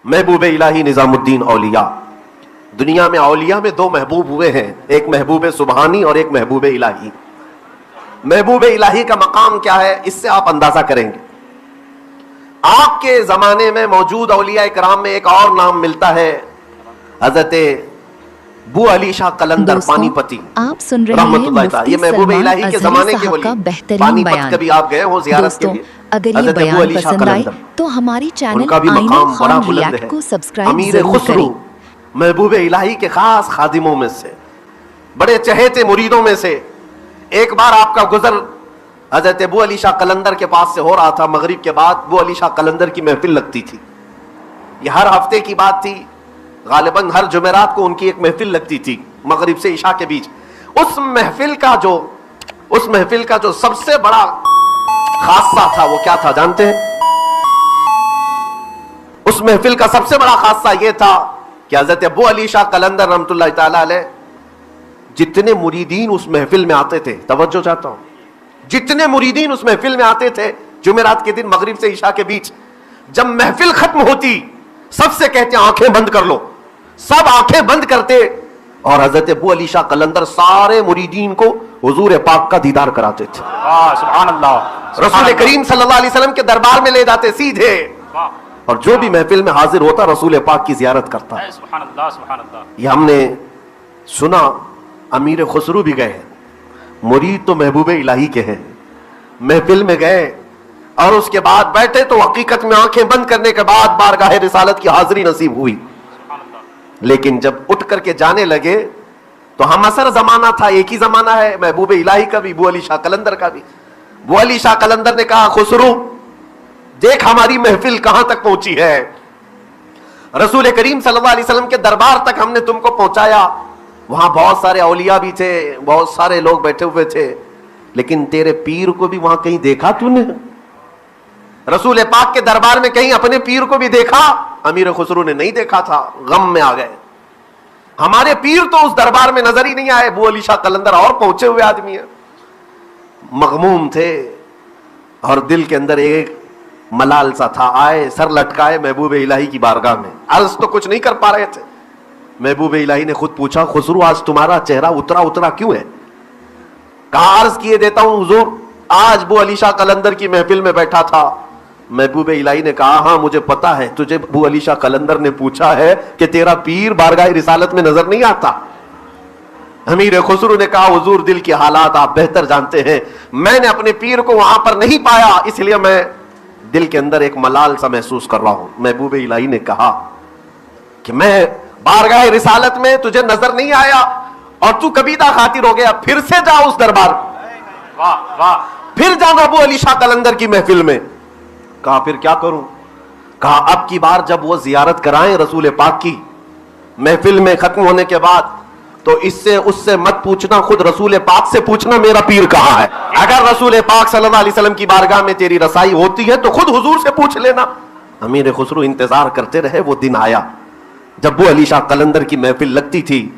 محبوب الہی نظامالدین اولیاء. دنیا میں اولیاء میں دو محبوب ہوئے ہیں, ایک محبوب سبحانی اور ایک محبوب الہی. محبوب الہی کا مقام کیا ہے اس سے آپ اندازہ کریں گے. آپ کے زمانے میں موجود اولیاء کرام میں ایک اور نام ملتا ہے, حضرت بو علی شاہ قلندر پانی پتی آپ سن رہے رحمت ہیں اللہ تعالی. یہ مفتی محبوب سلمان الہی کے اظہری زمانے کے صاحب ولی. کا بہترین پانی پت بیان. کبھی آپ گئے ہو زیارت کے دوستوں لیے, اگر یہ حضرت ابو بیان علی شاہ پسند آئے قلندر, تو ہماری ان چینل کا بھی آئینہ مقام بڑا خان بلند ریاکٹ ہے. کو سبسکرائب امیر ضرور خسرو کریں. محبوب الہی کے خاص خادموں میں سے, بڑے چہیتے مریدوں میں سے. ایک بار آپ کا گزر حضرت ابو علی شاہ قلندر کے پاس سے ہو رہا تھا. مغرب کے بعد ابو علی شاہ قلندر کی محفل لگتی تھی. یہ ہر ہفتے کی بات تھی, غالباً ہر جمعرات کو ان کی ایک محفل لگتی تھی مغرب سے عشاء کے بیچ. اس محفل کا جو سب سے بڑا خاصہ تھا وہ کیا تھا جانتے ہیں؟ اس محفل کا سب سے بڑا خاصہ یہ تھا کہ حضرت ابو علی شاہ قلندر رحمۃ اللہ تعالی علیہ, جتنے مریدین اس محفل میں آتے تھے, توجہ چاہتا ہوں, جتنے مریدین اس محفل میں آتے تھے جمعرات کے دن مغرب سے عشاء کے بیچ, جب محفل ختم ہوتی سب سے کہتے آنکھیں بند کر لو. سب آنکھیں بند کرتے اور حضرت ابو علی شاہ قلندر سارے مریدین کو حضور پاک کا دیدار کراتے تھے. سبحان اللہ. رسول کریم صلی اللہ علیہ وسلم کے دربار میں لے جاتے سیدھے, اور جو بھی محفل میں حاضر ہوتا رسول پاک کی زیارت کرتا. سبحان اللہ سبحان اللہ. یہ ہم نے سنا. امیر خسرو بھی گئے ہیں, مرید تو محبوب الہی کے ہیں, محفل میں گئے اور اس کے بعد بیٹھے تو حقیقت میں آنکھیں بند کرنے کے بعد بارگاہ رسالت کی حاضری نصیب ہوئی. لیکن جب اٹھ کر کے جانے لگے تو ہم اثر زمانہ تھا, ایک ہی زمانہ ہے محبوب الہی کا بھی, ابو علی شاہ قلندر کا بھی. ابو علی شاہ قلندر نے کہا خسرو دیکھ ہماری محفل کہاں تک پہنچی ہے. رسول کریم صلی اللہ علیہ وسلم کے دربار تک ہم نے تم کو پہنچایا. وہاں بہت سارے اولیاء بھی تھے, بہت سارے لوگ بیٹھے ہوئے تھے, لیکن تیرے پیر کو بھی وہاں کہیں دیکھا تو نے؟ رسول پاک کے دربار میں کہیں اپنے پیر کو بھی دیکھا؟ امیر خسرو نے نہیں دیکھا تھا, غم میں آ گئے. ہمارے پیر تو اس دربار میں نظر ہی نہیں آئے. ابو علی شاہ قلندر اور پہنچے ہوئے آدمی ہیں, مغموم تھے اور دل کے اندر ایک ملال سا تھا. آئے سر لٹکائے محبوب الہی کی بارگاہ میں, عرض تو کچھ نہیں کر پا رہے تھے. محبوب الہی نے خود پوچھا خسرو آج تمہارا چہرہ اترا کیوں ہے؟ کہا عرض کیے دیتا ہوں حضور, آج ابو علی شاہ قلندر کی محفل میں بیٹھا تھا. محبوب الہی نے کہا ہاں مجھے پتا ہے, تجھے ابو علی شاہ قلندر نے پوچھا ہے کہ تیرا پیر بارگاہ رسالت میں نظر نہیں آتا. امیر خسرو نے کہا حضور دل کے حالات آپ بہتر جانتے ہیں, میں نے اپنے پیر کو وہاں پر نہیں پایا, اس لیے میں دل کے اندر ایک ملال سا محسوس کر رہا ہوں. محبوب الہی نے کہا کہ میں بارگاہ رسالت میں تجھے نظر نہیں آیا اور تو کبیدہ خاطر ہو گیا, پھر سے جا اس دربار, واہ واہ. پھر جانا ابو علی شاہ قلندر کی محفل میں. کہا پھر کیا کروں؟ کہا اب کی بار جب وہ زیارت کرائیں رسول پاک کی محفل میں ختم ہونے کے بعد, تو اس سے مت پوچھنا, خود رسول پاک سے پوچھنا میرا پیر کہاں ہے. اگر رسول پاک صلی اللہ علیہ وسلم کی بارگاہ میں تیری رسائی ہوتی ہے تو خود حضور سے پوچھ لینا. امیر خسرو انتظار کرتے رہے. وہ دن آیا جب ابو علی شاہ قلندر کی محفل لگتی تھی.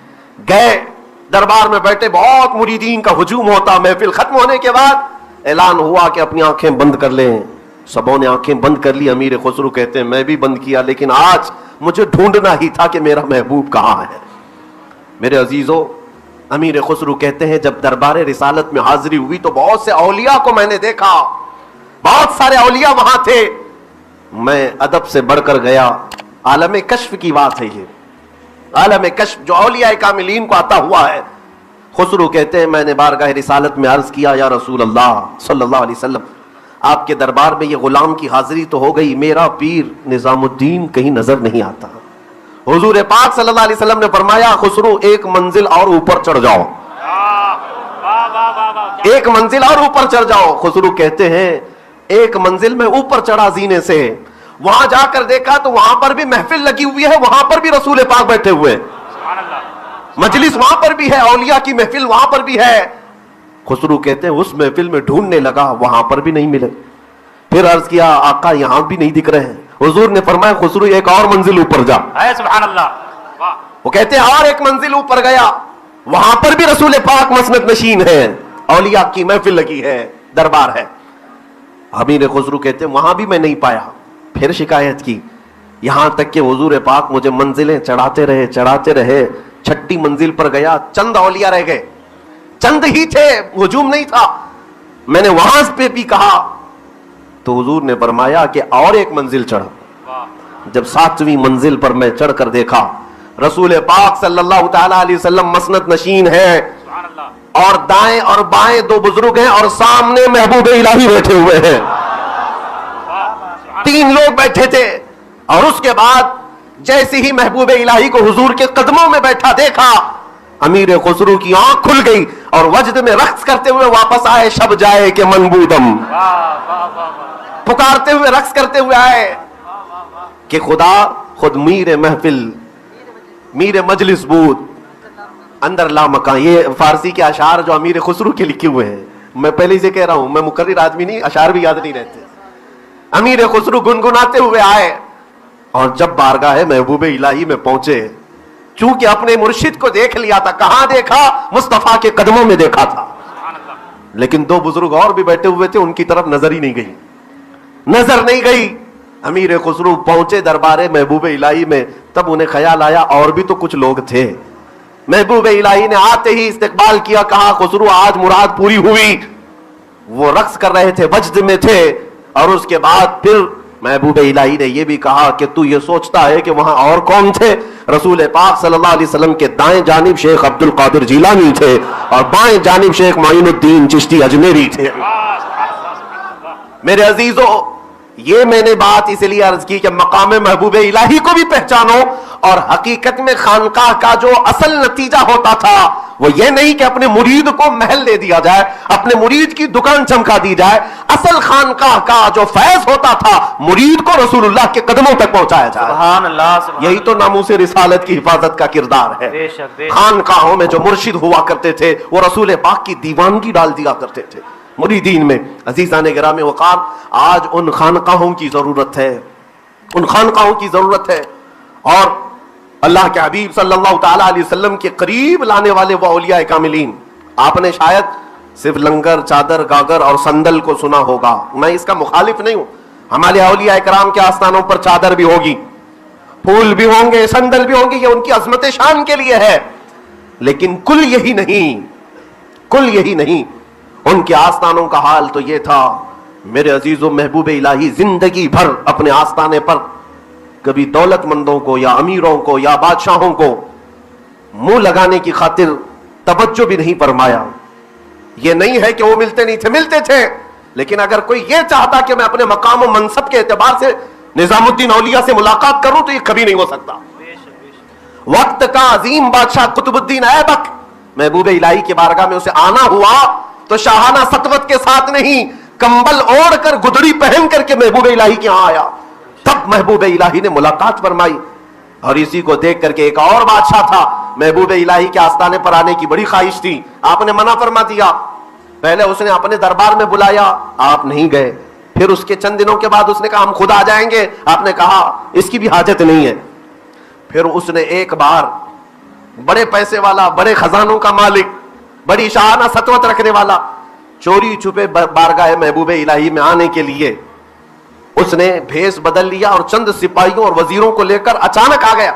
گئے دربار میں بیٹھے, بہت مریدین کا ہجوم ہوتا. محفل ختم ہونے کے بعد اعلان ہوا کہ اپنی آنکھیں بند کر لیں. سبوں نے آنکھیں بند کر لی. امیر خسرو کہتے ہیں میں بھی بند کیا, لیکن آج مجھے ڈھونڈنا ہی تھا کہ میرا محبوب کہاں ہے. میرے عزیزو, امیر خسرو کہتے ہیں جب دربار رسالت میں حاضری ہوئی تو بہت سے اولیاء کو میں نے دیکھا, بہت سارے اولیاء وہاں تھے. میں ادب سے بڑھ کر گیا. عالم کشف کی بات ہے یہ, عالم کشف جو اولیاء کاملین کو عطا ہوا ہے. خسرو کہتے ہیں میں نے بارگاہ رسالت میں عرض کیا یا رسول اللہ صلی اللہ علیہ وسلم, آپ کے دربار میں یہ غلام کی حاضری تو ہو گئی, میرا پیر نظام الدین کہیں نظر نہیں آتا. حضور پاک صلی اللہ علیہ وسلم نے فرمایا خسرو ایک منزل اور اوپر چڑھ جاؤ, ایک منزل اور اوپر چڑھ جاؤ. خسرو کہتے ہیں ایک منزل میں اوپر چڑھا زینے سے, وہاں جا کر دیکھا تو وہاں پر بھی محفل لگی ہوئی ہے, وہاں پر بھی رسول پاک بیٹھے ہوئے, مجلس وہاں پر بھی ہے, اولیاء کی محفل وہاں پر بھی ہے. خسرو کہتے ہیں اس محفل میں ڈھونڈنے لگا, وہاں پر بھی نہیں ملے. پھر عرض کیا آقا یہاں بھی نہیں دکھ رہے ہیں. حضور نے فرمایا خسرو ایک اور منزل اوپر جا. سبحان اللہ. وہ کہتے ہیں اور ایک منزل اوپر گیا, وہاں پر بھی رسول پاک مسند نشین ہے, اولیاء کی محفل لگی ہے, دربار ہے. امیر خسرو کہتے ہیں وہاں بھی میں نہیں پایا. پھر شکایت کی, یہاں تک کہ حضور پاک مجھے منزلیں چڑھاتے رہے. چھٹی منزل پر گیا, چند اولیاء رہ گئے, چند ہی تھے, ہجوم نہیں تھا. میں نے وہاں پہ بھی کہا تو حضور نے فرمایا کہ اور ایک منزل چڑھ. جب 7ویں منزل پر میں چڑھ کر دیکھا رسول پاک صلی اللہ تعالی علیہ وسلم مسند نشین ہے, اور دائیں اور بائیں 2 بزرگ ہیں, اور سامنے محبوب الہی بیٹھے ہوئے ہیں. 3 لوگ بیٹھے تھے. اور اس کے بعد جیسے ہی محبوب الہی کو حضور کے قدموں میں بیٹھا دیکھا, امیر خسرو کی آنکھ کھل گئی اور وجد میں رقص کرتے ہوئے واپس آئے. شب جائے کہ منبودم, پکارتے ہوئے رقص کرتے ہوئے آئے کہ خدا خود میر محفل میر مجلس بود اندر لا مکان. یہ فارسی کے اشعار جو امیر خسرو کے لکھے ہوئے ہیں, میں پہلے سے کہہ رہا ہوں, میں مقرر آدمی نہیں, اشعار بھی یاد نہیں رہتے. امیر خسرو گنگناتے ہوئے آئے اور جب بارگاہ محبوب الہی میں پہنچے, چونکہ اپنے مرشد کو دیکھ لیا تھا. کہاں دیکھا؟ مصطفیٰ کے قدموں میں دیکھا تھا. لیکن 2 بزرگ اور بھی بیٹھے ہوئے تھے, ان کی طرف نظر ہی نہیں گئی, نظر نہیں گئی. امیر خسرو پہنچے دربار محبوب الہی میں, تب انہیں خیال آیا اور بھی تو کچھ لوگ تھے. محبوب الہی نے آتے ہی استقبال کیا, کہا خسرو آج مراد پوری ہوئی. وہ رقص کر رہے تھے, وجد میں تھے. اور اس کے بعد پھر محبوب الہی نے یہ بھی کہا کہ تو یہ سوچتا ہے کہ وہاں اور کون تھے؟ رسول پاک صلی اللہ علیہ وسلم کے دائیں جانب شیخ عبد القادر جیلانی تھے, اور بائیں جانب شیخ معین الدین چشتی اجمیری تھے. میرے عزیزو, یہ میں نے بات اس لیے عرض کی کہ مقام محبوب الہی کو بھی پہچانو. اور حقیقت میں خانقاہ کا جو اصل نتیجہ ہوتا تھا وہ یہ نہیں کہ اپنے مرید کو محل دے دیا جائے, اپنے مرید کی دکان چمکا دی جائے. اصل خانقاہ کا جو فیض ہوتا تھا مرید کو رسول اللہ کے قدموں تک پہنچایا جائے. سبحان اللہ, سبحان یہی تو ناموس رسالت کی حفاظت کا کردار ہے. بے شک, بے شک. خانقاہوں میں جو مرشد ہوا کرتے تھے وہ رسول پاک کی دیوانگی ڈال دیا کرتے تھے مریدین میں. عزیزان گرامی وقار, آج ان خانقاہوں کی ضرورت ہے, ان خانقاہوں کی ضرورت ہے. اور اللہ کے حبیب صلی اللہ تعالی علیہ وسلم کے قریب لانے والے وہ اولیاء کاملین, آپ نے شاید صرف لنگر, چادر, گاگر اور صندل کو سنا ہوگا. میں اس کا مخالف نہیں ہوں, ہمارے اولیاء کرام کے آستانوں پر چادر بھی ہوگی, پھول بھی ہوں گے, صندل بھی ہوں گے, یہ ان کی عظمت شان کے لیے ہے. لیکن کل یہی نہیں, کل یہی نہیں. ان کے آستانوں کا حال تو یہ تھا میرے عزیزو, محبوب الہی زندگی بھر اپنے آستانے پر کبھی دولت مندوں کو یا امیروں کو یا بادشاہوں کو منہ لگانے کی خاطر توجہ بھی نہیں فرمایا. یہ نہیں ہے کہ وہ ملتے نہیں تھے, ملتے تھے. لیکن اگر کوئی یہ چاہتا کہ میں اپنے مقام و منصب کے اعتبار سے نظام الدین اولیاء سے ملاقات کروں تو یہ کبھی نہیں ہو سکتا. وقت کا عظیم بادشاہ قطب الدین ایبک, محبوب الہی کی بارگاہ میں اسے آنا ہوا تو شاہانہ سطوت کے ساتھ نہیں, کمبل اوڑھ کر گدڑی پہن کر کے محبوب الہی کے یہاں آیا. تب محبوب الہی نے ملاقات فرمائی. اور اسی کو دیکھ کر کے ایک اور بادشاہ تھا, محبوب الہی کے آستانے پر آنے کی بڑی خواہش تھی, آپ نے منع فرما دیا. پہلے اس نے اپنے دربار میں بلایا, آپ نہیں گئے. پھر اس کے چند دنوں کے بعد اس نے کہا ہم خود آ جائیں گے, آپ نے کہا اس کی بھی حاجت نہیں ہے. پھر اس نے ایک بار بڑے پیسے والا, بڑے خزانوں کا مالک, بڑی شاہانہ سطوت رکھنے والا, چوری چھپے بارگاہ محبوب الہی میں آنے کے لیے اس نے بھیس بدل لیا اور چند سپاہیوں اور وزیروں کو لے کر اچانک آ گیا.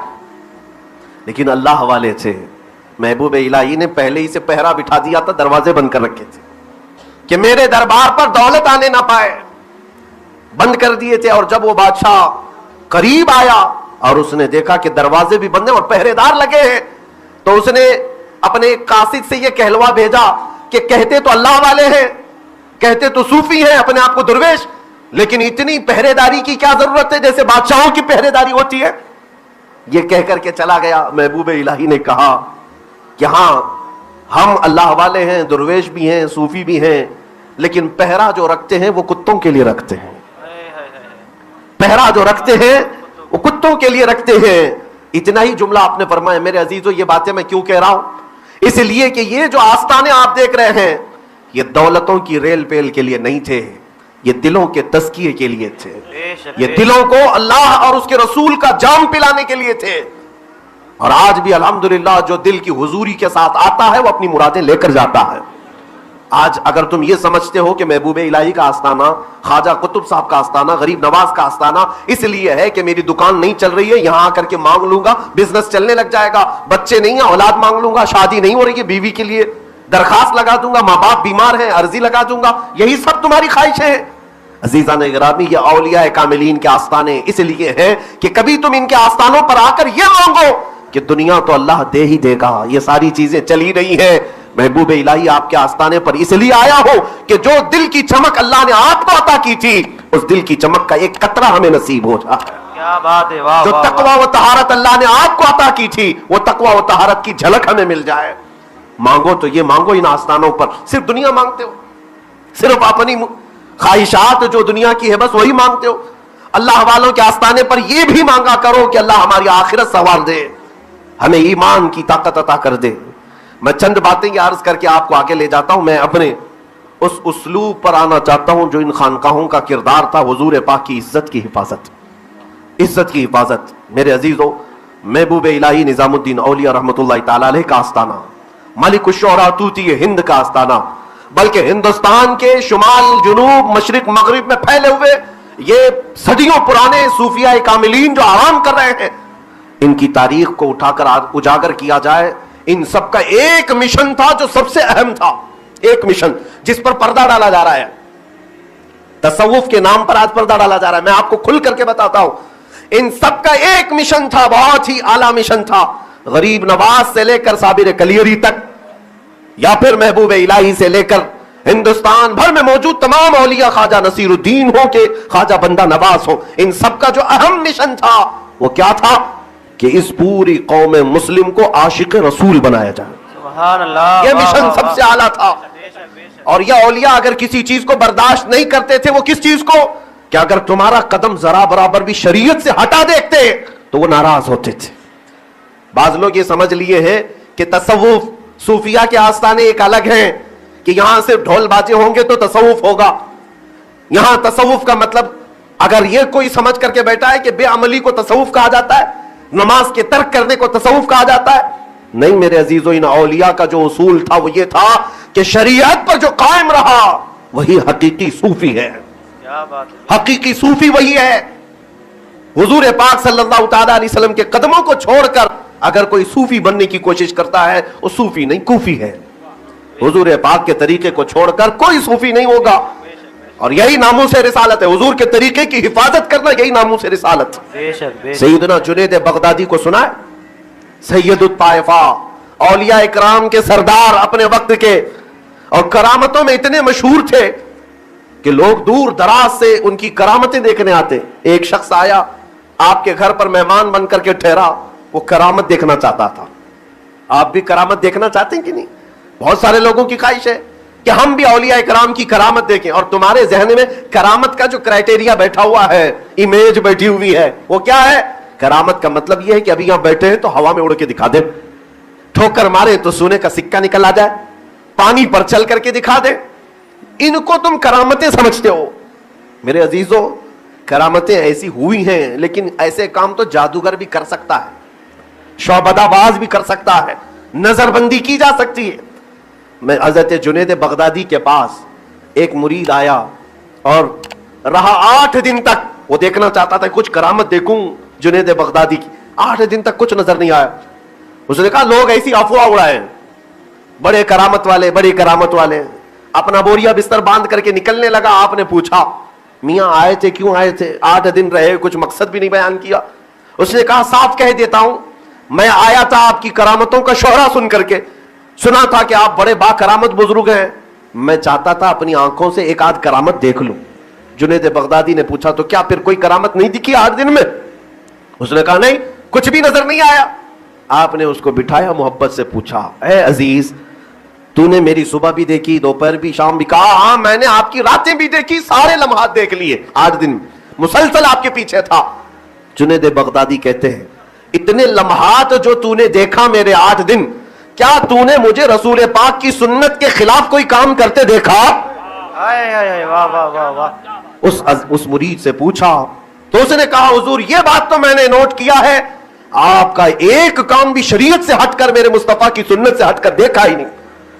لیکن اللہ والے تھے, محبوب الہی نے پہلے ہی سے پہرا بٹھا دیا تھا, دروازے بند کر رکھے تھے کہ میرے دربار پر دولت آنے نہ پائے, بند کر دیے تھے. اور جب وہ بادشاہ قریب آیا اور اس نے دیکھا کہ دروازے بھی بند ہیں اور پہرے دار لگے ہیں, تو اس نے اپنے قاصد سے یہ کہلوا بھیجا کہ کہتے تو اللہ والے ہیں, کہتے تو صوفی ہیں, اپنے آپ کو درویش, لیکن اتنی پہرے داری کی کیا ضرورت ہے جیسے بادشاہوں کی پہرے داری ہوتی ہے. یہ کہہ کر کے چلا گیا. محبوب الہی نے کہا کہ ہاں ہم اللہ والے ہیں, درویش بھی ہیں, صوفی بھی ہیں, لیکن پہرا جو رکھتے ہیں وہ کتوں کے لیے رکھتے ہیں. پہرا جو رکھتے ہیں وہ کتوں کے لیے رکھتے ہیں. اتنا ہی جملہ آپ نے فرمایا. میرے عزیزو, یہ باتیں میں کیوں کہہ رہا ہوں؟ اس لیے کہ یہ جو آستانے آپ دیکھ رہے ہیں یہ دولتوں کی ریل پیل کے لیے نہیں تھے, یہ دلوں کے تزکیے کے لیے تھے, یہ دلوں کو اللہ اور اس کے رسول کا جام پلانے کے لیے تھے. اور آج بھی الحمدللہ جو دل کی حضوری کے ساتھ آتا ہے وہ اپنی مرادیں لے کر جاتا ہے. آج اگر تم یہ سمجھتے ہو کہ محبوب الہی کا آستانہ خواجہ قطب صاحب کا آستانہ غریب نواز کا آستانہ اس لیے ہے کہ میری دکان نہیں چل رہی ہے، یہاں آ کر کے مانگ لوں گا بزنس چلنے لگ جائے گا، بچے نہیں ہیں اولاد مانگ لوں گا، شادی نہیں ہو رہی ہے بیوی کے لیے درخواست لگا دوں گا، ماں باپ بیمار ہیں عرضی لگا دوں گا، یہی سب تمہاری خواہشیں ہیں؟ عزیزان گرامی، یہ اولیاء کاملین کے آستانے اس لیے ہیں کہ کبھی تم ان کے آستانوں پر آ کر یہ مانگو کہ دنیا تو اللہ دے ہی دے گا، یہ ساری چیزیں چلی رہی ہیں، محبوب الہی آپ کے آستانے پر اس لیے آیا ہو کہ جو دل کی چمک اللہ نے آپ کو عطا کی تھی اس دل کی چمک کا ایک قطرہ ہمیں نصیب ہو جائے۔ کیا بات ہے، واہ جو واہ تقوی و طہارت اللہ نے آپ کو عطا کی تھی وہ تقوی و طہارت کی جھلک ہمیں مل جائے۔ مانگو تو یہ مانگو ان آستانوں پر، صرف دنیا مانگتے ہو، صرف اپنی خواہشات جو دنیا کی ہے بس وہی مانگتے ہو۔ اللہ والوں کے آستانے پر یہ بھی مانگا کرو کہ اللہ ہماری آخرت سنوار دے، ہمیں ایمان کی طاقت عطا کر دے۔ میں چند باتیں یہ عرض کر کے آپ کو آگے لے جاتا ہوں۔ میں اپنے اس اسلوب پر آنا چاہتا ہوں جو ان خانقاہوں کا کردار تھا، حضور پاک کی عزت کی حفاظت، عزت کی حفاظت۔ میرے عزیزو، محبوب الہی نظام الدین اولیاء رحمۃ اللہ تعالی علیہ کا آستانہ، ملک الشعراء طوطی ہند کا آستانہ، بلکہ ہندوستان کے شمال جنوب مشرق مغرب میں پھیلے ہوئے یہ صدیوں پرانے صوفیاء کاملین جو آرام کر رہے ہیں، ان کی تاریخ کو اٹھا کر اجاگر کیا جائے۔ ان سب کا ایک مشن تھا جو سب سے اہم تھا، ایک مشن جس پر پردہ ڈالا جا رہا ہے، تصوف کے نام پر آج پردہ ڈالا جا رہا ہے۔ میں آپ کو کھل کر کے بتاتا ہوں، ان سب کا ایک مشن تھا، بہت ہی اعلیٰ مشن تھا، غریب نواز سے لے کر صابر کلیری تک، یا پھر محبوب الہی سے لے کر ہندوستان بھر میں موجود تمام اولیاء، خواجہ نصیر الدین ہو کہ خواجہ بندہ نواز ہو، ان سب کا جو اہم مشن تھا وہ کیا تھا کہ اس پوری قوم مسلم کو عاشق رسول بنایا جائے۔ سبحان اللہ، یہ مشن سب سے اعلیٰ تھا۔ اور یہ اولیاء اگر کسی چیز کو برداشت نہیں کرتے تھے، وہ کس چیز کو؟ کہ اگر تمہارا قدم ذرا برابر بھی شریعت سے ہٹا دیکھتے تو وہ ناراض ہوتے تھے۔ بعض لوگ یہ سمجھ لیے ہیں کہ تصوف صوفیہ کے آستانے ایک الگ ہیں، کہ یہاں صرف ڈھول باجے ہوں گے تو تصوف ہوگا۔ یہاں تصوف کا مطلب اگر یہ کوئی سمجھ کر کے بیٹھا ہے کہ بے عملی کو تصوف کہا جاتا ہے، نماز کے ترک کرنے کو تصوف کہا جاتا ہے، نہیں میرے عزیزو، ان اولیاء کا جو اصول تھا وہ یہ تھا کہ شریعت پر جو قائم رہا وہی حقیقی صوفی ہے۔ کیا بات ہے، حقیقی صوفی وہی ہے۔ حضور پاک صلی اللہ تعالی علیہ وسلم کے قدموں کو چھوڑ کر اگر کوئی صوفی بننے کی کوشش کرتا ہے وہ صوفی نہیں، کوفی ہے۔ حضور پاک کے طریقے کو چھوڑ کر کوئی صوفی نہیں ہوگا، اور یہی ناموس رسالت ہے، حضور کے طریقے کی حفاظت کرنا یہی ناموس رسالت۔ بے شک بے شک، سیدنا جنید بغدادی کو سنا ہے؟ سید الطائفہ، اولیاء اکرام کے سردار اپنے وقت کے، اور کرامتوں میں اتنے مشہور تھے کہ لوگ دور دراز سے ان کی کرامتیں دیکھنے آتے۔ ایک شخص آیا آپ کے گھر پر مہمان بن کر کے ٹھہرا، وہ کرامت دیکھنا چاہتا تھا۔ آپ بھی کرامت دیکھنا چاہتے ہیں کہ نہیں؟ بہت سارے لوگوں کی خواہش ہے کہ ہم بھی اولیاء کرام کی کرامت دیکھیں، اور تمہارے ذہن میں کرامت کا جو کرائٹیریا بیٹھا ہوا ہے، امیج بیٹھی ہوئی ہے، وہ کیا ہے؟ کرامت کا مطلب یہ ہے کہ ابھی یہاں بیٹھے ہیں تو ہوا میں اڑ کے دکھا دے، ٹھوکر مارے تو سونے کا سکہ نکل آ جائے، پانی پر چل کر کے دکھا دے۔ ان کو تم کرامتیں سمجھتے ہو۔ میرے عزیزو، کرامتیں ایسی ہوئی ہیں، لیکن ایسے کام تو جادوگر بھی کر سکتا ہے، شعبدہ باز بھی کر سکتا ہے، نظر بندی کی جا سکتی ہے۔ میں حضرت جنید بغدادی کے پاس ایک مرید آیا اور رہا 8 دن تک، وہ دیکھنا چاہتا تھا کچھ کرامت دیکھوں جنید بغدادی کی۔ 8 دن تک کچھ نظر نہیں آیا۔ اس نے کہا لوگ ایسی افواہ اڑائے، بڑے کرامت والے، بڑی کرامت والے۔ اپنا بوریا بستر باندھ کر کے نکلنے لگا۔ آپ نے پوچھا میاں آئے تھے، کیوں آئے تھے؟ 8 دن رہے، کچھ مقصد بھی نہیں بیان کیا۔ اس نے کہا صاف کہہ دیتا ہوں، میں آیا تھا آپ کی کرامتوں کا شہرہ سن کر کے، سنا تھا کہ آپ بڑے با کرامت بزرگ ہیں، میں چاہتا تھا اپنی آنکھوں سے ایک آدھ کرامت دیکھ لوں۔ جنید بغدادی نے پوچھا تو کیا پھر کوئی کرامت نہیں دکھی 8 دن میں؟ اس نے کہا نہیں، کچھ بھی نظر نہیں آیا۔ آپ نے اس کو بٹھایا، محبت سے پوچھا اے عزیز، تو نے میری صبح بھی دیکھی، دوپہر بھی، شام بھی؟ کہا ہاں میں نے آپ کی راتیں بھی دیکھی، سارے لمحات دیکھ لیے، 8 دن مسلسل آپ کے پیچھے تھا۔ جنید بغدادی کہتے ہیں اتنے لمحات جو تو نے دیکھا میرے 8 دن، کیا تو نے مجھے رسول پاک کی سنت کے خلاف کوئی کام کرتے دیکھا؟ واہ واہ واہ واہ۔ اس مرید سے پوچھا تو اس نے کہا حضور یہ بات تو میں نے نوٹ کیا ہے، آپ کا ایک کام بھی شریعت سے ہٹ کر، میرے مصطفیٰ کی سنت سے ہٹ کر دیکھا ہی نہیں۔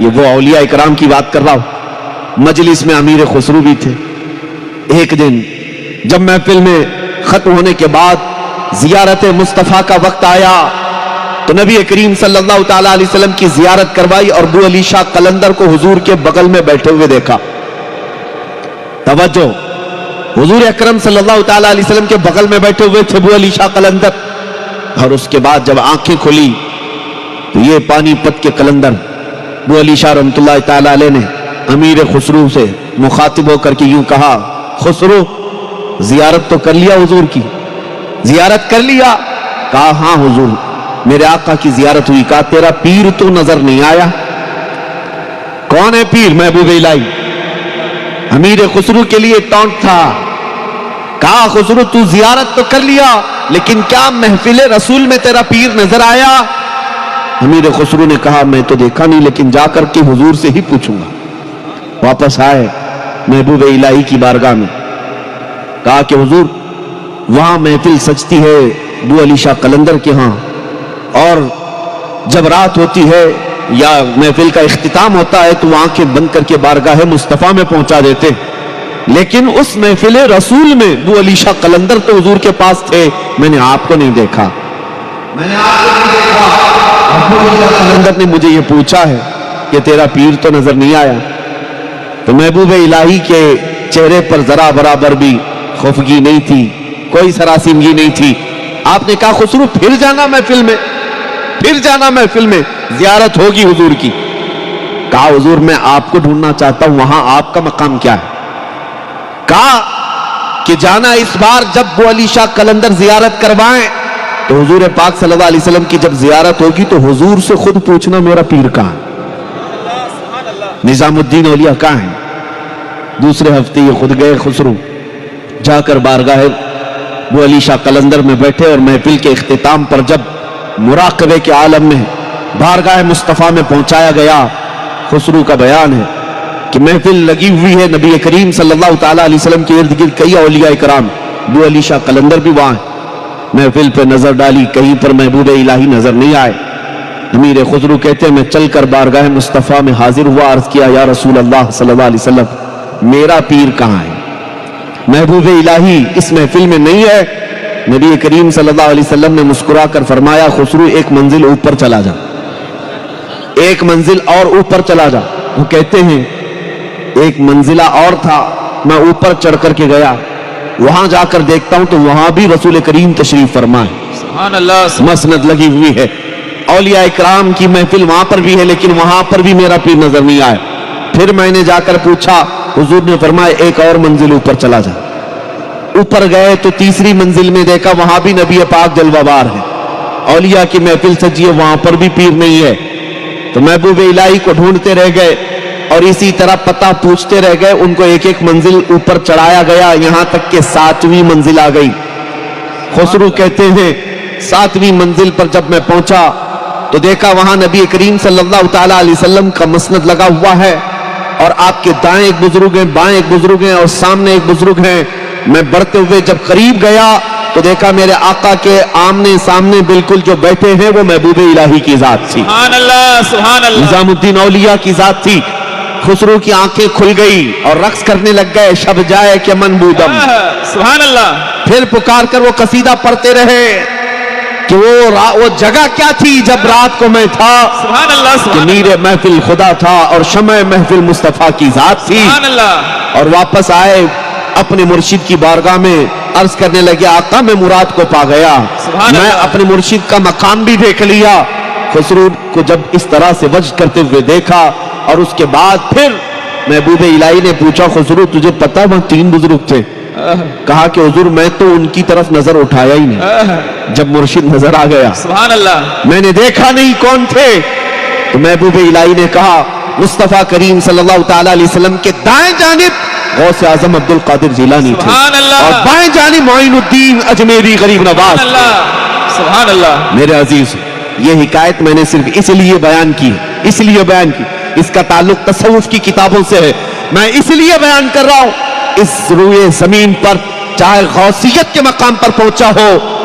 یہ وہ اولیاء اکرام کی بات کر رہا ہوں. مجلس میں امیر خسرو بھی تھے. ایک دن جب محفل میں ختم ہونے کے بعد زیارت مصطفیٰ کا وقت آیا تو نبی کریم صلی اللہ تعالیٰ علیہ وسلم کی زیارت کروائی اور ابو علی شاہ قلندر کو حضور کے بغل میں بیٹھے ہوئے دیکھا. توجہ, حضور اکرم صلی اللہ تعالیٰ علیہ وسلم کے بغل میں بیٹھے ہوئے تھے ابو علی شاہ قلندر. اور اس کے بعد جب آنکھیں کھلی تو یہ پانی پت کے قلندر ابو علی شاہ رحمۃ اللہ تعالیٰ علیہ نے امیر خسرو سے مخاطب ہو کر کے یوں کہا, خسرو زیارت تو کر لیا حضور کی, زیارت کر لیا؟ کہا ہاں حضور, میرے آقا کی زیارت ہوئی. کہا تیرا پیر تو نظر نہیں آیا. کون ہے پیر؟ محبوب الہی. امیر خسرو کے لیے ٹونٹ تھا. کہا خسرو تو زیارت تو کر لیا لیکن کیا محفل رسول میں تیرا پیر نظر آیا؟ امیر خسرو نے کہا میں تو دیکھا نہیں لیکن جا کر کے حضور سے ہی پوچھوں گا. واپس آئے محبوب الہی کی بارگاہ میں. کہا کہ حضور وہاں محفل سجتی ہے ابو علی شاہ قلندر کے ہاں, اور جب رات ہوتی ہے یا محفل کا اختتام ہوتا ہے تو وہ آنکھیں بند کر کے بارگاہ مصطفیٰ میں پہنچا دیتے, لیکن اس محفل رسول میں ابو علی شاہ قلندر تو حضور کے پاس تھے, میں نے آپ کو نہیں دیکھا. میں نے آپ کو نہیں دیکھا. ابو علی شاہ قلندر نے مجھے یہ پوچھا ہے کہ تیرا پیر تو نظر نہیں آیا. تو محبوب الہی کے چہرے پر ذرا برابر بھی خفگی نہیں تھی, کوئی سراسیمگی نہیں تھی. آپ نے کہا خسرو پھر جانا محفل میں, پھر جانا محفل میں, زیارت ہوگی حضور کی. کہا حضور میں آپ کو ڈھونڈنا چاہتا ہوں, وہاں آپ کا مقام کیا ہے؟ کہا کہ جانا اس بار جب ابو علی شاہ قلندر زیارت کروائیں تو حضور پاک صلی اللہ علیہ وسلم کی جب زیارت ہوگی تو حضور سے خود پوچھنا میرا پیر کہاں ہے, نظام الدین اولیاء کہاں ہے. دوسرے ہفتے یہ خود گئے خسرو, جا کر بارگاہ ابو علی شاہ قلندر میں بیٹھے اور محفل کے اختتام پر جب مراقبے کے عالم میں بارگاہ مصطفیٰ میں پہنچایا گیا, خسرو کا بیان ہے کہ محفل لگی ہوئی ہے, نبی کریم صلی اللہ تعالیٰ علیہ وسلم کے ارد گرد کئی اولیاء کرام, ابو علی شاہ قلندر بھی وہاں ہیں. محفل پہ نظر ڈالی, کہیں پر محبوب الہی نظر نہیں آئے. امیر خسرو کہتے ہیں میں چل کر بارگاہ مصطفیٰ میں حاضر ہوا, عرض کیا یا رسول اللہ صلی اللہ علیہ وسلم میرا پیر کہاں ہے؟ محبوب الہی اس محفل میں نہیں ہے. نبی کریم صلی اللہ علیہ وسلم نے مسکرا کر فرمایا خسرو ایک منزل اوپر چلا جا, ایک منزل اور اوپر چلا جا. وہ کہتے ہیں ایک منزلہ اور تھا, میں اوپر چڑھ کر کے گیا, وہاں جا کر دیکھتا ہوں تو وہاں بھی رسول کریم تشریف فرما ہے. سبحان اللہ, مسند لگی ہوئی ہے. اولیاء اکرام کی محفل وہاں پر بھی ہے لیکن وہاں پر بھی میرا پیر نظر نہیں آیا. پھر میں نے جا کر پوچھا, حضور نے فرمایا ایک اور منزل اوپر چلا جا. اوپر گئے تو تیسری منزل میں دیکھا وہاں بھی نبی پاک جلوہ بار ہے, اولیاء کی محفل سجی ہے, وہاں پر بھی پیر نہیں ہے. تو محبوب الہی کو ڈھونڈتے رہ گئے اور اسی طرح پتہ پوچھتے رہ گئے. ان کو ایک ایک منزل اوپر چڑھایا گیا, یہاں تک کہ 7ویں منزل آ گئی. خسرو کہتے ہیں 7ویں منزل پر جب میں پہنچا تو دیکھا وہاں نبی کریم صلی اللہ تعالیٰ علیہ وسلم کا مسند لگا ہوا ہے, اور آپ کے دائیں ایک بزرگ ہیں, بائیں ایک بزرگ ہیں, اور سامنے ایک بزرگ ہیں. میں بڑھتے ہوئے جب قریب گیا تو دیکھا میرے آقا کے آمنے سامنے بالکل جو بیٹھے ہیں وہ محبوب الہی کی ذات تھی. سبحان اللہ, سبحان اللہ, نظام الدین اولیاء کی ذات تھی. خسرو کی آنکھیں کھل گئی اور رقص کرنے لگ گئے, شب جائے کہ من بودم. سبحان اللہ. پھر پکار کر وہ قصیدہ پڑھتے رہے کہ وہ جگہ کیا تھی جب رات کو میں تھا. سبحان اللہ, کہ میر محفل خدا تھا اور شمع محفل مصطفیٰ کی ذات تھی. سبحان اللہ. اور واپس آئے اپنے مرشد کی بارگاہ میں, عرض کرنے لگے آقا میں مراد کو پا گیا, میں اپنے مرشد کا مقام بھی دیکھ لیا. خسرو کو جب اس طرح سے وجد کرتے ہوئے دیکھا اور اس کے بعد پھر محبوب الہی نے پوچھا خسرو تجھے پتا وہاں 3 بزرگ تھے؟ کہا کہ حضور میں تو ان کی طرف نظر اٹھایا ہی نہیں, جب مرشد نظر آ گیا سبحان اللہ میں نے دیکھا نہیں کون تھے. تو محبوب الہی نے کہا مصطفیٰ کریم صلی اللہ تعالیٰ علیہ وسلم کے دائیں جانب غوث اعظم عبد القادر جیلانی تھے, اور بائیں جانب معین الدین اجمیری غریب نواز. سبحان اللہ. میرے عزیز یہ حکایت میں نے صرف اس لیے بیان کی, اس کا تعلق تصوف کی کتابوں سے ہے. میں اس لیے بیان کر رہا ہوں اس روئے زمین پر چاہے غوثیت کے مقام پر پہنچا ہو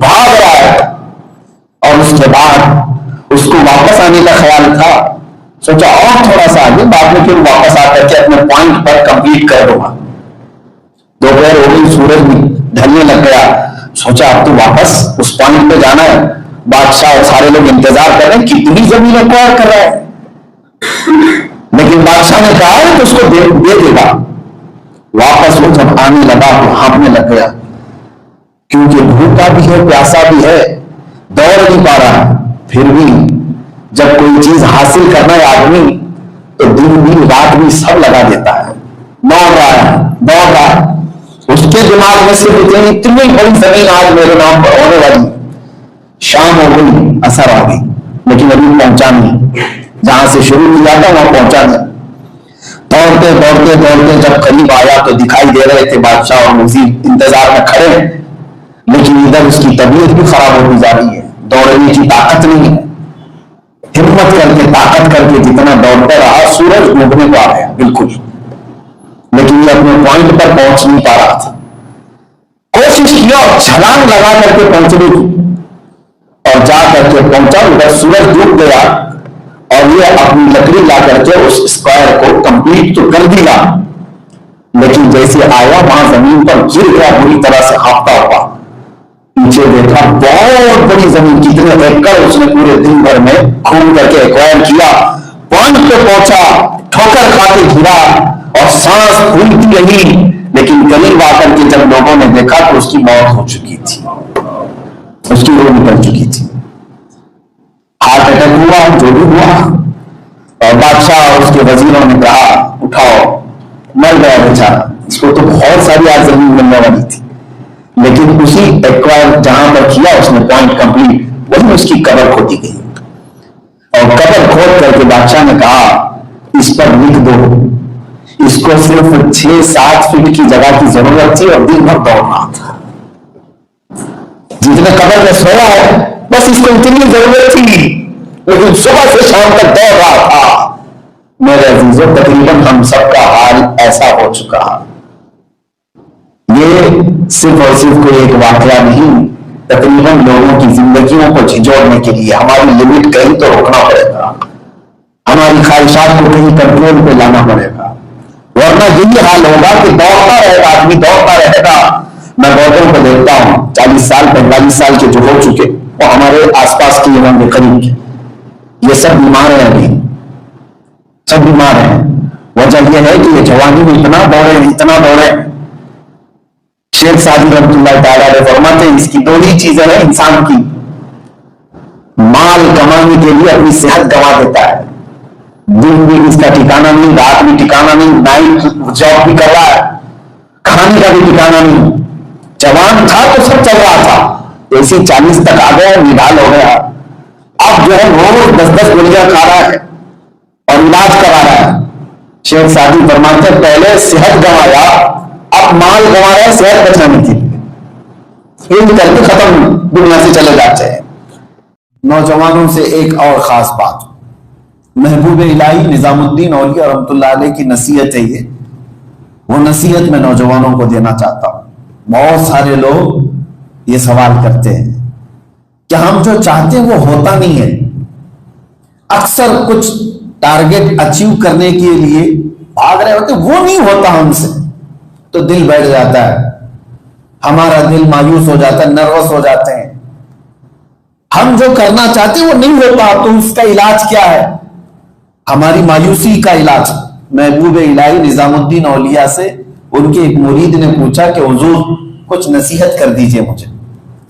بھاگ رہا ہے، اور اس کے بعد اس کو واپس آنے کا خیال تھا، سوچا اور تھوڑا سا آگے، بعد میں پھر واپس آ کر کے اپنے پوائنٹ پر کمپلیٹ کر دوں گا۔ دوپہر ہو گئی، سورج بھی ڈھلنے لگ گیا، سوچا اب تو واپس اس پوائنٹ پہ جانا ہے۔ بادشاہ اور سارے لوگ انتظار کر رہے ہیں، کتنی زمین ایکوائر کر رہا ہے، لیکن بادشاہ نے کہا ہے کہ اس کو دے دے گا۔ واپس وہ جب آنے لگا تو ہانپنے لگ گیا، کیونکہ بھوکا بھی ہے، پیاسا بھی ہے، دوڑ نہیں پا رہا ہے۔ پھر بھی جب کوئی چیز حاصل کرنا ہے آدمی تو دن بھی رات بھی سب لگا دیتا ہے، دوڑ رہا ہے۔ اس کے دماغ میں صرف اتنی بڑی زمین آج میرے نام پر ہونے والی، شام ہو گئی، اثر آ گئی، لیکن ابھی پہنچا نہیں، جہاں سے شروع کیا تھا وہاں پہنچا نہیں۔ دوڑتے دوڑتے دوڑتے جب قریب آیا تو دکھائی دے رہے تھے بادشاہ اور وزیر انتظار میں کھڑے، لیکن ادھر اس کی طبیعت بھی خراب ہوتی جا رہی ہے، دوڑنے کی طاقت نہیں ہے۔ ہمت کر کے طاقت کر کے جتنا دوڑتا رہا، سورج ڈوبنے کو آ گیا بالکل، لیکن یہ اپنے پوائنٹ پر پہنچ نہیں پا رہا تھا۔ کوشش کیا اور چھلانگ لگا کر کے پہنچنے کی، اور جا کر کے پہنچا، ادھر سورج ڈوب گیا، اور یہ اپنی لکڑی لا کر کے اس اسکوائر کو کمپلیٹ تو کر دیا، لیکن جیسے آیا وہاں زمین پر گر گیا بری طرح سے ہانپتا ہوا۔ پیچھے دیکھا بہت بڑی زمین، کتنے ایکڑ اس نے پورے دن بھر میں گھوم کر کے ایکوائر کیا، پوائنٹ پہ پہنچا، ٹھوکر کھا کے گرا اور سانس پھولتی رہی، لیکن قریب آ کر کے جب لوگوں نے دیکھا تو اس کی موت ہو چکی تھی، اس کی روح نکل چکی تھی، ہارٹ اٹیک ہوا، جو بھی ہوا۔ اور بادشاہ اور اس کے وزیروں نے کہا اٹھاؤ، مر گیا بیچارہ، اس کو تو بہت ساری آج زمین ملنے والی تھی، لیکن اسی ایکوائر جہاں پر کیا اس نے پوائنٹ کمپلیٹ، وہی اس کی قبر کھودی گئی، اور قبر کھود کر کے بادشاہ نے کہا اس پر لکھ دو، اس کو صرف 6-7 فٹ کی جگہ کی ضرورت تھی اور دن بھر دوڑنا تھا، جتنے قبر میں سویا ہے بس اس کو اتنی ضرورت تھی، لیکن صبح سے شام تک دوڑ رہا تھا۔ میرے عزیزوں، تقریباً ہم سب کا حال ایسا ہو چکا، یہ صرف اور صرف کوئی ایک واقعہ نہیں، تقریباً لوگوں کی زندگیوں کو جھنجھوڑنے کے لیے ہماری لمٹ کہیں تو روکنا پڑے گا، ہماری خواہشات کو کہیں کنٹرول پہ لانا پڑے گا، ورنہ یہی حال ہوگا کہ دوڑتا رہے گا آدمی، دوڑتا رہے گا۔ میں بہتوں کو دیکھتا ہوں 40 سال 45 سال کے جو ہو چکے، وہ ہمارے آس پاس کی عمر کے قریب کے، یہ سب بیمار ہیں، ابھی سب بیمار ہیں۔ وجہ یہ ہے کہ یہ جوانی میں اتنا دوڑے۔ شیخ سعدی رحمۃ اللہ تعالیٰ علیہ فرماتے ہیں اس کی 2 ہی چیزیں ہیں انسان کی، مال کمانے کے لیے اپنی صحت گنوا دیتا ہے، دن بھی اس کا ٹھکانا نہیں، رات بھی ٹھکانا نہیں، نائٹ جاب بھی کر رہا ہے، کھانے کا بھی ٹھکانا نہیں۔ جوان تھا تو سب چل رہا تھا، ایسی 40 تک آ گیا، نڈال ہو گیا، اب جو ہے روز 10 گولیاں کھا رہا ہے اور علاج کرا رہا ہے۔ شیخ سعدی فرماتے ہیں پہلے صحت گنوایا، اب مال گنوا رہا ہے صحت بچانے کے لیے، یہ کر کے ختم دنیا سے چلے جاتے ہیں۔ نوجوانوں سے ایک اور خاص بات، محبوب الہی نظام الدین اولیاء رحمۃ اللہ علیہ کی نصیحت ہے، وہ نصیحت میں نوجوانوں کو دینا چاہتا ہوں۔ بہت سارے لوگ یہ سوال کرتے ہیں کہ ہم جو چاہتے ہیں وہ ہوتا نہیں ہے، اکثر کچھ ٹارگٹ اچیو کرنے کے لیے بھاگ رہے ہوتے، وہ نہیں ہوتا ہم سے، تو دل بیٹھ جاتا ہے، ہمارا دل مایوس ہو جاتا ہے، نروس ہو جاتے ہیں، ہم جو کرنا چاہتے ہیں وہ نہیں ہوتا، تو اس کا علاج کیا ہے؟ ہماری مایوسی کا علاج محبوب الہی نظام الدین اولیاء سے ان کے ایک مرید نے پوچھا کہ حضور کچھ نصیحت کر دیجئے مجھے۔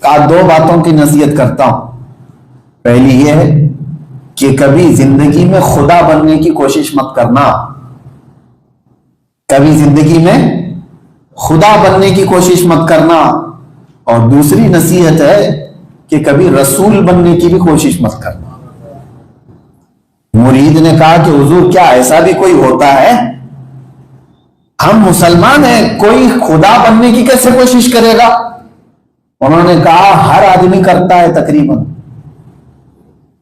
کہا 2 باتوں کی نصیحت کرتا ہوں، پہلی یہ ہے کہ کبھی زندگی میں خدا بننے کی کوشش مت کرنا، کبھی زندگی میں خدا بننے کی کوشش مت کرنا، اور دوسری نصیحت ہے کہ کبھی رسول بننے کی بھی کوشش مت کرنا۔ مرید نے کہا کہ حضور کیا ایسا بھی کوئی ہوتا ہے؟ ہم مسلمان ہیں، کوئی خدا بننے کی کیسے کوشش کرے گا؟ انہوں نے کہا ہر آدمی کرتا ہے تقریباً،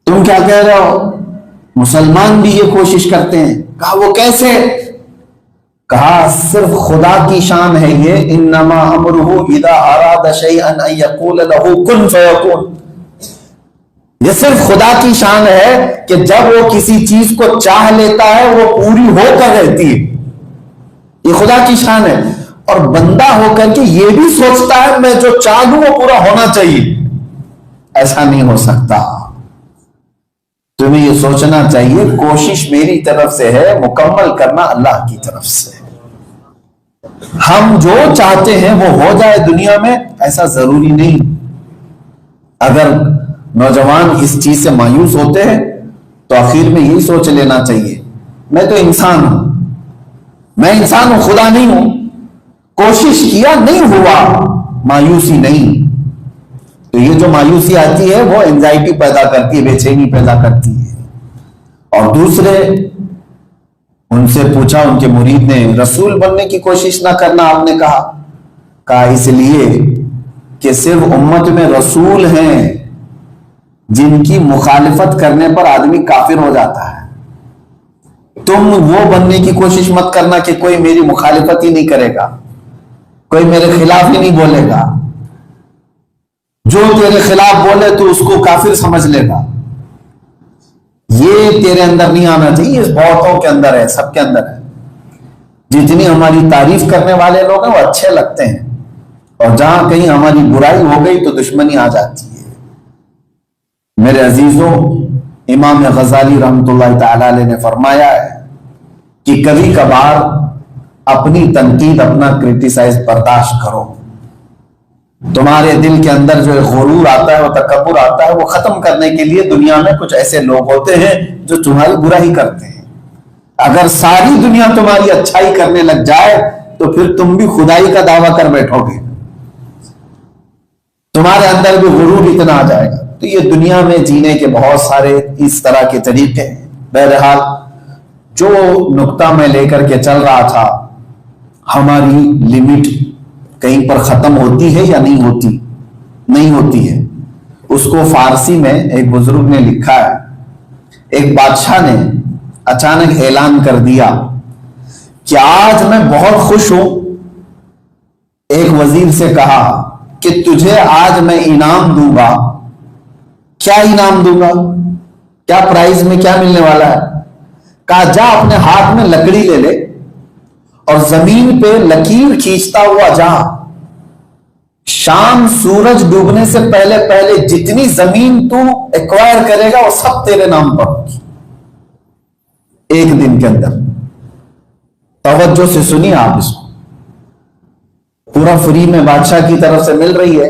تم کیا کہہ رہے ہو؟ مسلمان بھی یہ کوشش کرتے ہیں۔ کہا وہ کیسے؟ کہا صرف خدا کی شان ہے یہ، انما امرہ اذا اراد شیئا ان یقول لہ کن فیکون، یہ صرف خدا کی شان ہے کہ جب وہ کسی چیز کو چاہ لیتا ہے وہ پوری ہو کر رہتی ہے، یہ خدا کی شان ہے۔ اور بندہ ہو کر کے یہ بھی سوچتا ہے میں جو چاہ لوں وہ پورا ہونا چاہیے، ایسا نہیں ہو سکتا۔ تمہیں یہ سوچنا چاہیے کوشش میری طرف سے ہے، مکمل کرنا اللہ کی طرف سے ہے۔ ہم جو چاہتے ہیں وہ ہو جائے دنیا میں، ایسا ضروری نہیں۔ اگر نوجوان اس چیز سے مایوس ہوتے ہیں تو آخر میں یہی سوچ لینا چاہیے میں تو انسان ہوں، میں انسان ہوں، خدا نہیں ہوں، کوشش کیا نہیں ہوا، مایوسی نہیں۔ تو یہ جو مایوسی آتی ہے وہ اینزائٹی پیدا کرتی ہے، بے چینی پیدا کرتی ہے۔ اور دوسرے، ان سے پوچھا ان کے مرید نے، رسول بننے کی کوشش نہ کرنا آپ نے کہا اس لیے کہ صرف امت میں رسول ہیں جن کی مخالفت کرنے پر آدمی کافر ہو جاتا ہے۔ تم وہ بننے کی کوشش مت کرنا کہ کوئی میری مخالفت ہی نہیں کرے گا، کوئی میرے خلاف ہی نہیں بولے گا، جو تیرے خلاف بولے تو اس کو کافر سمجھ لے گا، یہ تیرے اندر نہیں آنا چاہیے۔ اس بہتوں کے اندر ہے، سب کے اندر ہے۔ جتنی ہماری تعریف کرنے والے لوگ ہیں وہ اچھے لگتے ہیں، اور جہاں کہیں ہماری برائی ہو گئی تو دشمنی آ جاتی ہے۔ میرے عزیزوں، امام غزالی رحمۃ اللہ تعالی علیہ نے فرمایا ہے کہ کبھی کبھار اپنی تنقید، اپنا کرٹیسائز برداشت کرو۔ تمہارے دل کے اندر جو غرور آتا ہے، وہ تکبر آتا ہے، وہ ختم کرنے کے لیے دنیا میں کچھ ایسے لوگ ہوتے ہیں جو تمہاری برائی کرتے ہیں۔ اگر ساری دنیا تمہاری اچھائی کرنے لگ جائے تو پھر تم بھی خدائی کا دعویٰ کر بیٹھو گے، تمہارے اندر بھی غرور اتنا آ جائے گا۔ تو یہ دنیا میں جینے کے بہت سارے اس طرح کے طریقے ہیں۔ بہرحال جو نقطہ میں لے کر کے چل رہا تھا، ہماری لمٹ کہیں پر ختم ہوتی ہے یا نہیں ہوتی؟ نہیں ہوتی ہے۔ اس کو فارسی میں ایک بزرگ نے لکھا ہے، ایک بادشاہ نے اچانک اعلان کر دیا کہ آج میں بہت خوش ہوں۔ ایک وزیر سے کہا کہ تجھے آج میں انعام دوں گا۔ کیا انعام دوں گا؟ کیا پرائز میں کیا ملنے والا ہے؟ کہا جا اپنے ہاتھ میں لکڑی لے لے اور زمین پہ لکیر کھینچتا ہوا جا، شام سورج ڈوبنے سے پہلے پہلے جتنی زمین تو ایکوائر کرے گا وہ سب تیرے نام پر ہوگی، ایک دن کے اندر۔ توجہ سے سنیے آپ اس کو، پورا فری میں بادشاہ کی طرف سے مل رہی ہے،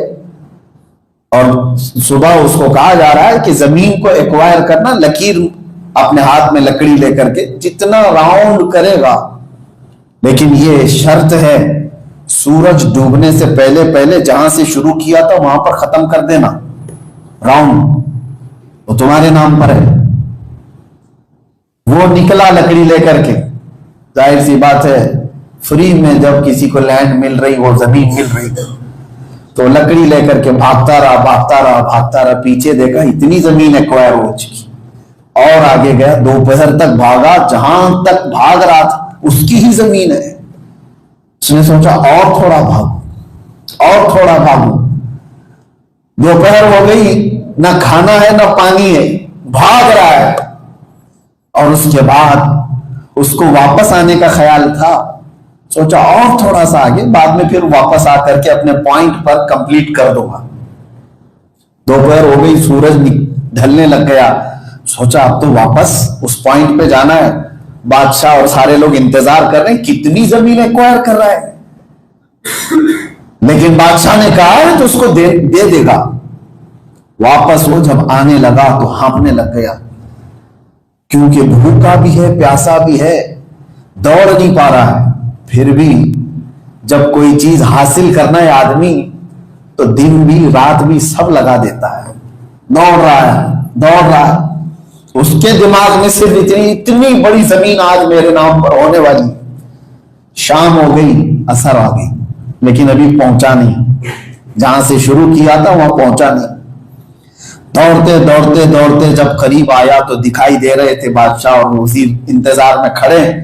اور صبح اس کو کہا جا رہا ہے کہ زمین کو ایکوائر کرنا، لکیر اپنے ہاتھ میں لکڑی لے کر کے جتنا راؤنڈ کرے گا، لیکن یہ شرط ہے سورج ڈوبنے سے پہلے پہلے جہاں سے شروع کیا تھا وہاں پر ختم کر دینا راؤنڈ، وہ تمہارے نام پر ہے۔ وہ نکلا لکڑی لے کر کے، ظاہر سی بات ہے فری میں جب کسی کو لینڈ مل رہی، وہ زمین مل رہی تو لکڑی لے کر کے بھاگتا رہا بھاگتا رہا بھاگتا رہا، پیچھے دیکھا اتنی زمین ایکوائر ہو چکی، اور آگے گیا، دوپہر تک بھاگا، جہاں تک بھاگ رہا تھا اس کی ہی زمین ہے۔ اس نے سوچا اور تھوڑا بھاگو، اور تھوڑا بھاگو، دوپہر ہو گئی، نہ کھانا ہے نہ پانی ہے، بھاگ رہا ہے، اور اس کے بعد اس کو واپس آنے کا خیال تھا، سوچا اور تھوڑا سا آگے، بعد میں پھر واپس آ کر کے اپنے پوائنٹ پر کمپلیٹ کر دوں گا۔ دوپہر ہو گئی، سورج ڈھلنے لگ گیا، سوچا اب تو واپس اس پوائنٹ پہ جانا ہے۔ بادشاہ اور سارے لوگ انتظار کر رہے ہیں کتنی زمین ایکوائر کر رہا ہے، لیکن بادشاہ نے کہا ہے تو اس کو دے دے گا۔ واپس وہ جب آنے لگا تو ہانپنے لگ گیا، کیونکہ بھوکا بھی ہے، پیاسا بھی ہے، دوڑ نہیں پا رہا ہے۔ پھر بھی جب کوئی چیز حاصل کرنا ہے آدمی تو دن بھی رات بھی سب لگا دیتا ہے، دوڑ رہا ہے۔ اس کے دماغ میں صرف اتنی بڑی زمین آج میرے نام پر ہونے والی۔ شام ہو گئی، عصر آ گئی، لیکن ابھی پہنچا نہیں، جہاں سے شروع کیا تھا وہاں پہنچا نہیں۔ دوڑتے دوڑتے دوڑتے جب قریب آیا تو دکھائی دے رہے تھے بادشاہ اور وزیر انتظار میں کھڑے ہیں۔